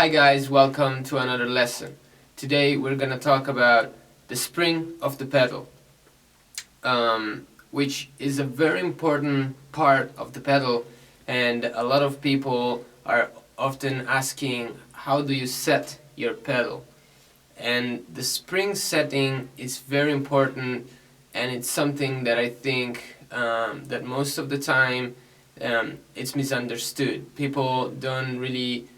Hi guys, welcome to another lesson. Today we're gonna talk about the spring of the pedal, which is a very important part of the pedal, and a lot of people are often asking, how do you set your pedal? And the spring setting is very important, and it's something that I think that most of the time it's misunderstood. People don't really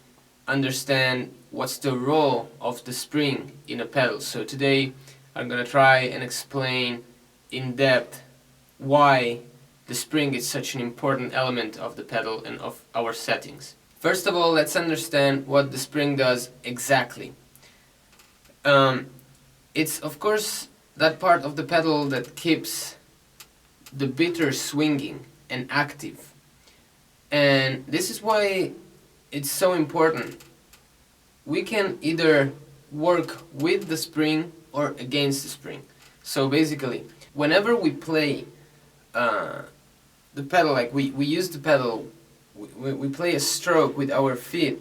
understand what's the role of the spring in a pedal. So today I'm gonna try and explain in depth why the spring is such an important element of the pedal and of our settings. First of all, let's understand what the spring does exactly. It's of course that part of the pedal that keeps the bitter swinging and active. And this is why it's so important. We can either work with the spring or against the spring. So basically, whenever we play the pedal, like we use the pedal, we play a stroke with our feet,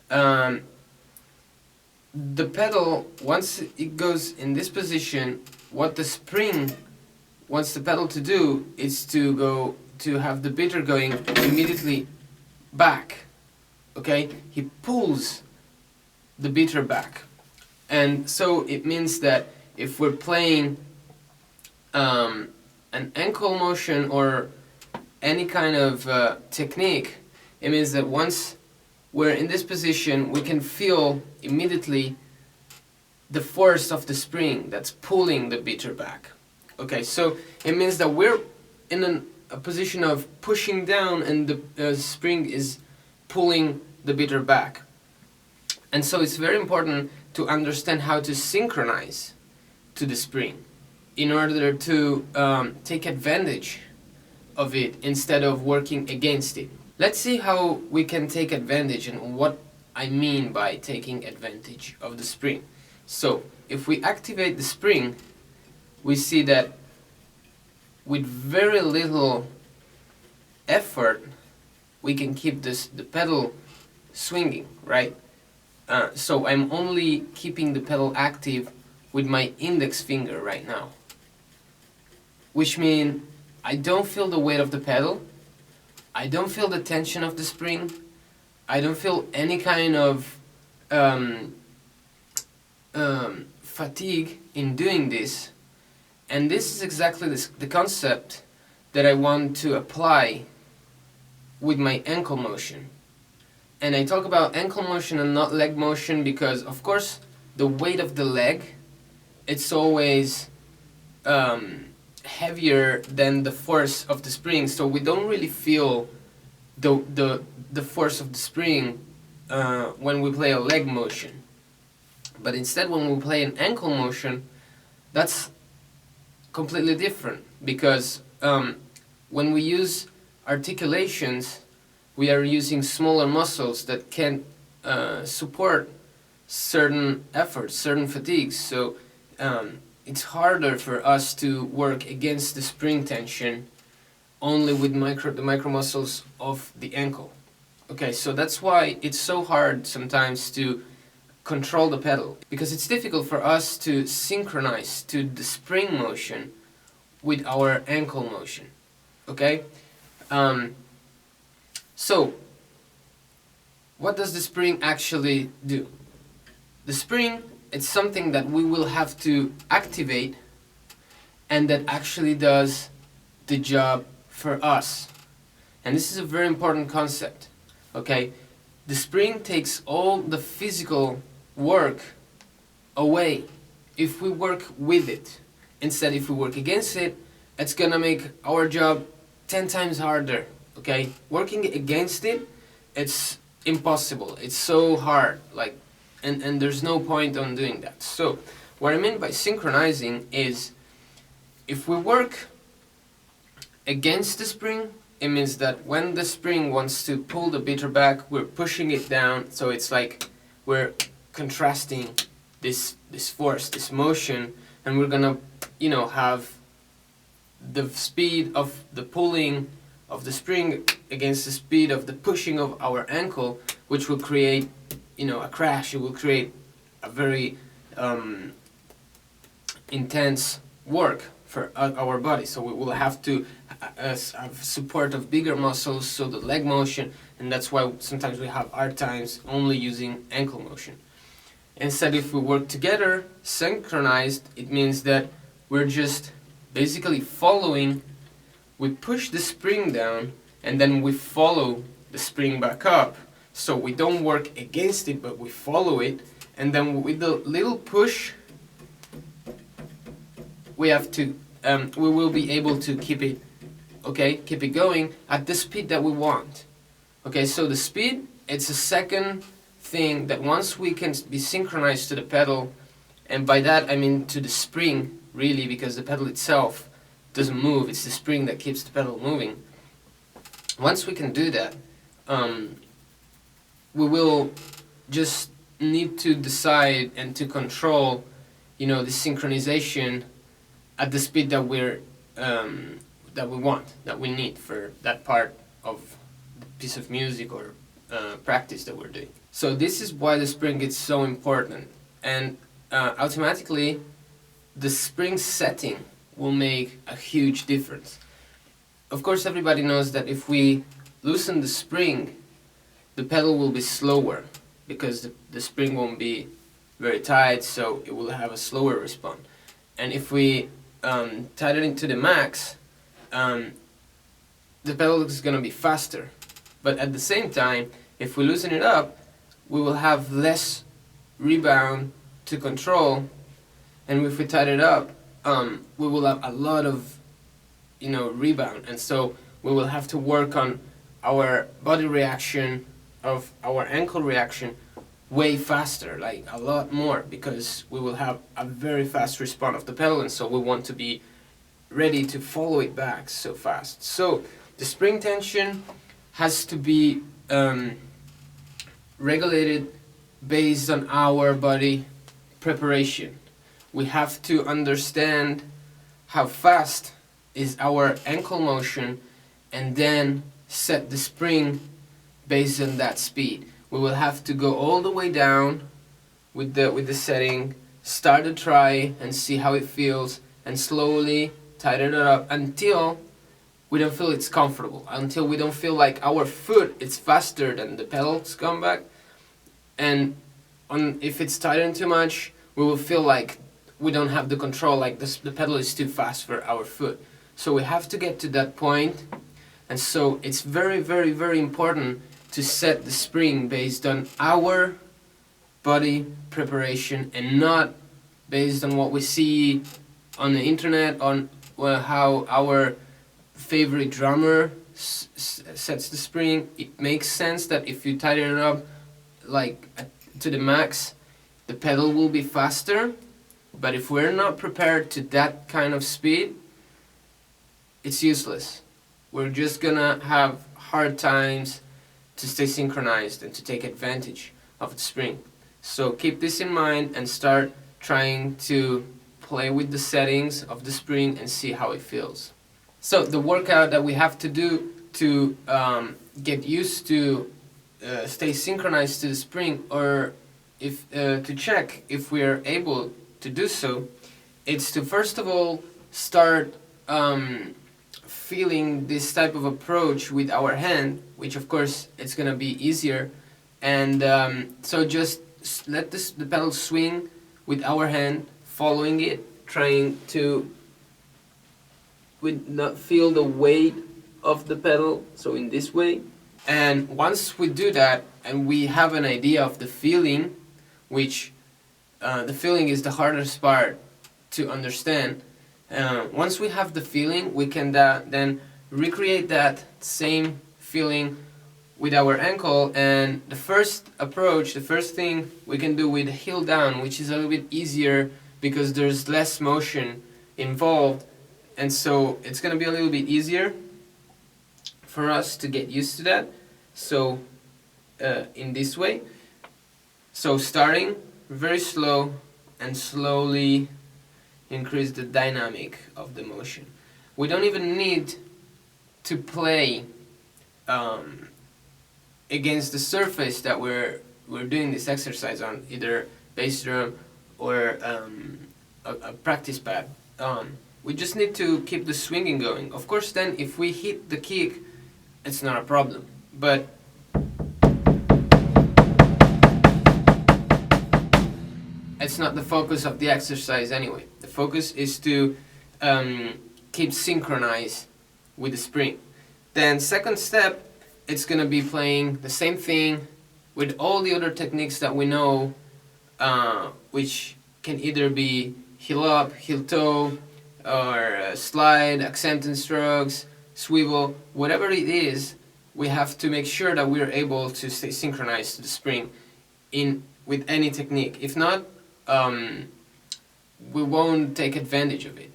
the pedal, once it goes in this position, what the spring wants the pedal to do is to have the bitter going immediately back. Okay, he pulls the bitter back, and so it means that if we're playing an ankle motion or any kind of technique, it means that once we're in this position, we can feel immediately the force of the spring that's pulling the bitter back. Okay, so it means that we're in a position of pushing down, and the spring is pulling the bitter back. And so it's very important to understand how to synchronize to the spring in order to take advantage of it instead of working against it. Let's see how we can take advantage and what I mean by taking advantage of the spring. So if we activate the spring, we see that with very little effort we can keep the pedal swinging, right? So I'm only keeping the pedal active with my index finger right now, which means I don't feel the weight of the pedal, I don't feel the tension of the spring, I don't feel any kind of fatigue in doing this. And this is exactly the concept that I want to apply with my ankle motion. And I talk about ankle motion and not leg motion because, of course, the weight of the leg, it's always heavier than the force of the spring, so we don't really feel the force of the spring when we play a leg motion. But instead, when we play an ankle motion, that's completely different, because when we use articulations, we are using smaller muscles that can support certain efforts, certain fatigues. So it's harder for us to work against the spring tension only with the micro muscles of the ankle. Okay, so that's why it's so hard sometimes to control the pedal, because it's difficult for us to synchronize to the spring motion with our ankle motion. Okay? So, what does the spring actually do? The spring, it's something that we will have to activate, and that actually does the job for us. And this is a very important concept. Okay? The spring takes all the physical work away if we work with it. Instead, if we work against it, it's gonna make our job 10 times harder. Okay, working against it, it's impossible. It's so hard, like, and there's no point on doing that. So what I mean by synchronizing is, if we work against the spring, it means that when the spring wants to pull the bitter back, we're pushing it down. So it's like we're contrasting this force, this motion, and we're gonna, have the speed of the pulling of the spring against the speed of the pushing of our ankle, which will create, a crash. It will create a very intense work for our body. So we will have to have support of bigger muscles, so the leg motion, and that's why sometimes we have hard times only using ankle motion. Instead, if we work together, synchronized, it means that we're just basically following. We push the spring down and then we follow the spring back up. So we don't work against it, but we follow it, and then with the little push we will be able to keep it going at the speed that we want. Okay, so the speed, it's a second thing that once we can be synchronized to the pedal, and by that I mean to the spring really, because the pedal itself doesn't move, it's the spring that keeps the pedal moving. Once we can do that, we will just need to decide and to control, the synchronization at the speed that we need for that part of the piece of music or practice that we're doing. So this is why the spring is so important, and automatically the spring setting will make a huge difference. Of course, everybody knows that if we loosen the spring, the pedal will be slower because the spring won't be very tight, so it will have a slower response. And if we tighten it to the max, the pedal is going to be faster. But at the same time, if we loosen it up, we will have less rebound to control, and if we tighten it up, we will have a lot of rebound, and so we will have to work on our body reaction of our ankle reaction way faster, like a lot more, because we will have a very fast response of the pedal, and so we want to be ready to follow it back so fast. So the spring tension has to be regulated based on our body preparation. We have to understand how fast is our ankle motion and then set the spring based on that speed. We will have to go all the way down with the setting, start to try and see how it feels, and slowly tighten it up until we don't feel it's comfortable, until we don't feel like our foot is faster than the pedals come back. And if it's tightened too much, we will feel like we don't have the control, like the pedal is too fast for our foot. So we have to get to that point, and so it's very, very, very important to set the spring based on our body preparation and not based on what we see on the internet, on how our favorite drummer sets the spring. It makes sense that if you tighten it up like to the max, the pedal will be faster, but if we're not prepared to that kind of speed, it's useless. We're just gonna have hard times to stay synchronized and to take advantage of the spring. So keep this in mind and start trying to play with the settings of the spring and see how it feels. So the workout that we have to do to get used to stay synchronized to the spring, or if to check if we are able to do so, it's to first of all start feeling this type of approach with our hand, which of course it's gonna be easier, and so just let the pedal swing with our hand, following it, trying to not feel the weight of the pedal, so in this way. And once we do that and we have an idea of the feeling, which the feeling is the hardest part to understand, once we have the feeling, we can then recreate that same feeling with our ankle. And the first approach, the first thing we can do with heel down, which is a little bit easier because there's less motion involved, and so it's going to be a little bit easier for us to get used to that. So in this way, so starting very slow and slowly increase the dynamic of the motion. We don't even need to play against the surface that we're we're doing this exercise on, either bass drum or a practice pad. We just need to keep the swinging going. Of course, then if we hit the kick, it's not a problem. But it's not the focus of the exercise anyway. The focus is to keep synchronized with the spring. Then second step, it's gonna be playing the same thing with all the other techniques that we know, which can either be heel up, heel toe, or slide, accenting strokes, swivel, whatever it is. We have to make sure that we're able to stay synchronized to the spring with any technique. If not, we won't take advantage of it.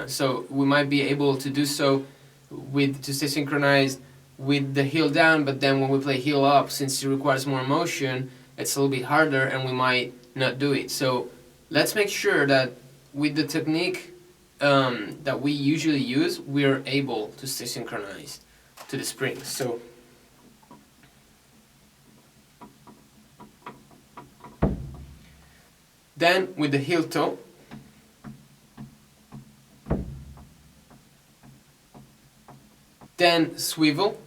So we might be able to do so to stay synchronized with the heel down, but then when we play heel up, since it requires more motion, it's a little bit harder and we might not do it. So let's make sure that with the technique that we usually use, we are able to stay synchronized to the spring. So then with the heel toe, then swivel,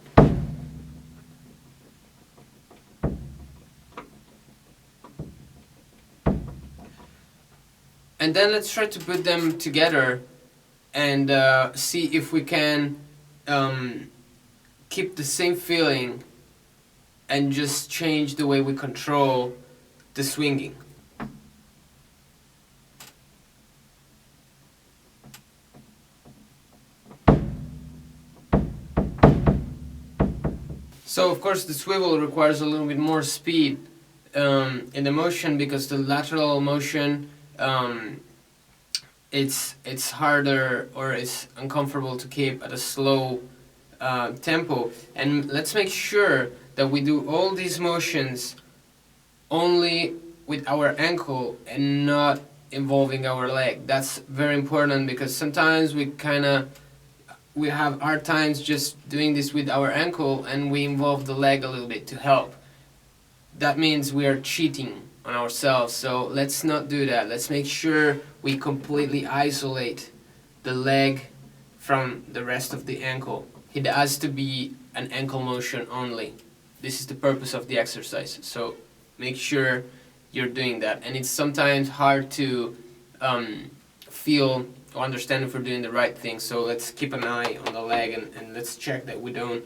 and then let's try to put them together and see if we can keep the same feeling and just change the way we control the swinging. So of course the swivel requires a little bit more speed in the motion, because the lateral motion it's harder, or it's uncomfortable to keep at a slow tempo. And let's make sure that we do all these motions only with our ankle and not involving our leg. That's very important, because sometimes we have hard times just doing this with our ankle, and we involve the leg a little bit to help. That means we are cheating on ourselves, so let's not do that. Let's make sure we completely isolate the leg from the rest of the ankle. It has to be an ankle motion only. This is the purpose of the exercise, so make sure you're doing that. And it's sometimes hard to feel or understand if we're doing the right thing, so let's keep an eye on the leg and let's check that we don't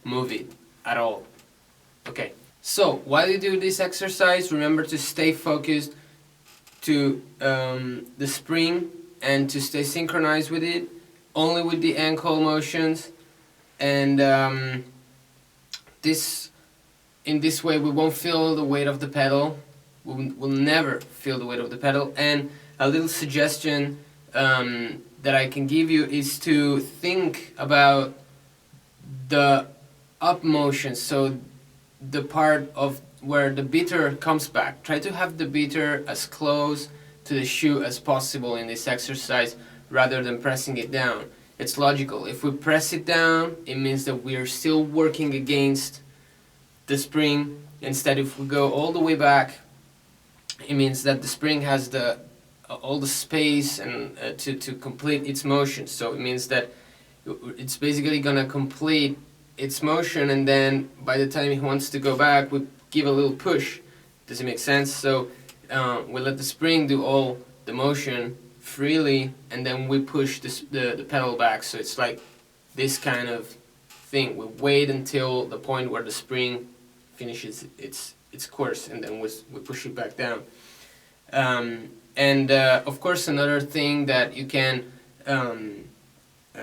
move it at all. Okay, so while you do this exercise, remember to stay focused to the spring and to stay synchronized with it, only with the ankle motions. And in this way we won't feel the weight of the pedal. We'll never feel the weight of the pedal. And a little suggestion that I can give you is to think about the up motion, so the part of where the beater comes back. Try to have the beater as close to the shoe as possible in this exercise rather than pressing it down. It's logical. If we press it down, it means that we are still working against the spring. Instead, if we go all the way back, it means that the spring has all the space and to complete its motion. So it means that it's basically gonna complete its motion, and then by the time it wants to go back, we give a little push. Does it make sense? So we let the spring do all the motion freely, and then we push the pedal back. So it's like this kind of thing. We wait until the point where the spring finishes its course, and then we push it back down. And of course, another thing that you can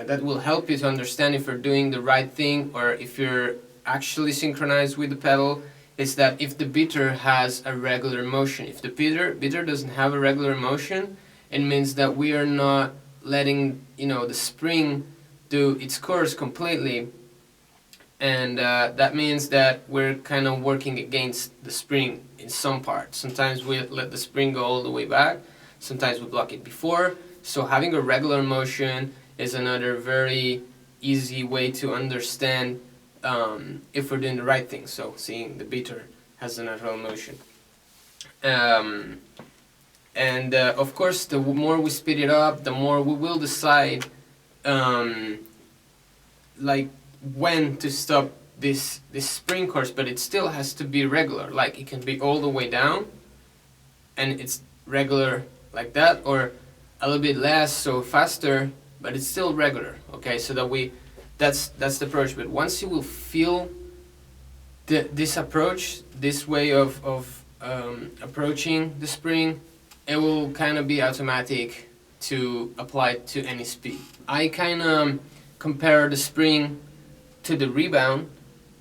that will help you to understand if you're doing the right thing or if you're actually synchronized with the pedal is that if the beater has a regular motion. If the beater doesn't have a regular motion, it means that we are not letting the spring do its course completely, and that means that we're kind of working against the spring in some parts. Sometimes we let the spring go all the way back, sometimes we block it before. So having a regular motion is another very easy way to understand if we're doing the right thing. So seeing the beater has a natural motion. And of course, the more we speed it up, the more we will decide like when to stop this spring course, but it still has to be regular. Like it can be all the way down and it's regular like that, or a little bit less, so faster, but it's still regular. Okay, so that that's the approach. But once you will feel this approach, this way of approaching the spring, it will kind of be automatic to apply to any speed. I kind of compare the spring to the rebound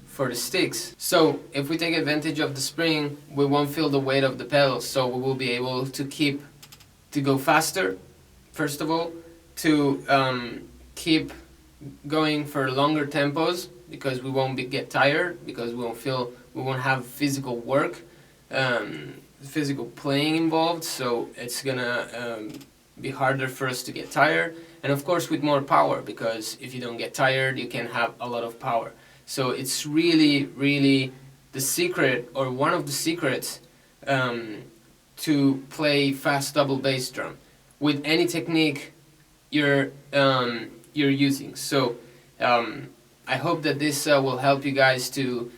for the sticks. So if we take advantage of the spring, we won't feel the weight of the pedals, so we will be able to go faster, first of all, to keep going for longer tempos, because we won't get tired, because we won't have physical work, physical playing involved, so it's gonna be harder for us to get tired. And of course with more power, because if you don't get tired, you can have a lot of power. So it's really the secret, or one of the secrets, to play fast double bass drum with any technique you're using. So I hope that this will help you guys to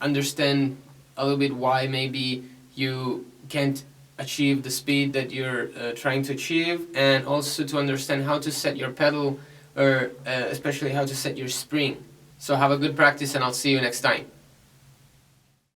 understand a little bit why maybe you can't achieve the speed that you're trying to achieve, and also to understand how to set your pedal, or especially how to set your spring. So have a good practice, and I'll see you next time.